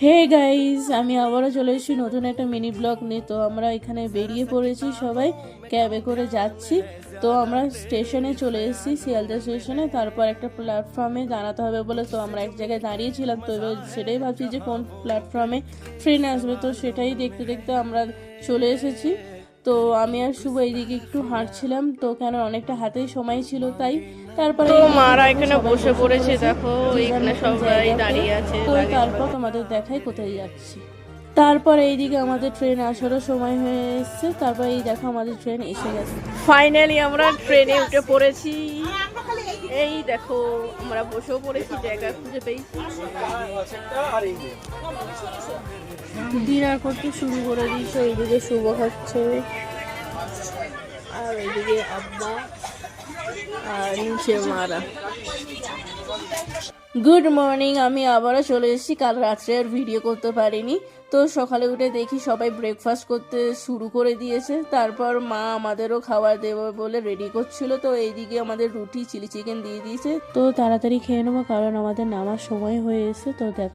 Hey guys, আমি আবারও চলে এসেছি নতুন একটা মিনি ব্লগ নিয়ে। তো আমরা এখানে বেরিয়ে পড়েছি, সবাই ক্যাবে করে যাচ্ছি। তো আমরা স্টেশনে চলে এসেছি, শিয়ালদা স্টেশনে। তারপর একটা প্ল্যাটফর্মে দাঁড়াতে হবে বলে তো আমরা এক জায়গায় দাঁড়িয়েছিলাম। তো এবার সেটাই ভাবছি যে কোন প্ল্যাটফর্মে ট্রেন আসবে, তো সেটাই দেখতে দেখতে আমরা চলে এসেছি। তো আমি আর শুভ এইদিকে একটু হাঁটছিলাম, তো কেন অনেকটা হাতেই সময় ছিল তাই। তারপরে তো এইদিকে মারা দেখো এখানে সবাই বসে পড়েছে, পড়েছে দেখো যে যার এখানে নতুন সবাই জায়গাতে। দাঁড়িয়ে আছে তো লাগেজ তারপর তোমাদের দেখাই কোথায় যাচ্ছি। তারপর এইদিকে আমাদের ট্রেন আসারও সময় হয়ে এসছে। তারপর এই দেখো আমাদের ট্রেন এসে গেছে। ফাইনালি আমরা ট্রেনে উঠে পড়েছি। এই দেখো আমরা বসেও পড়েছি, জায়গা খুঁজে পেয়েছি। ডিনার করতে শুরু করে দিয়েছে। এইদিকে শুভ খাচ্ছে, আর এইদিকে আব্বা, আর নিচে মারা। গুড মর্নিং, আমি আবারও চলে এসেছি। কাল রাত্রে আর ভিডিও করতে পারিনি। তো সকালে উঠে দেখি সবাই ব্রেকফাস্ট করতে শুরু করে দিয়েছে। তারপর মা আমাদেরও খাবার দেবে বলে রেডি করছিল। তো এইদিকে আমাদের রুটি চিলি চিকেন দিয়ে দিয়েছে। তো তাড়াতাড়ি খেয়ে নেবো, কারণ আমাদের নামার সময় হয়ে এসেছে। তো দেখ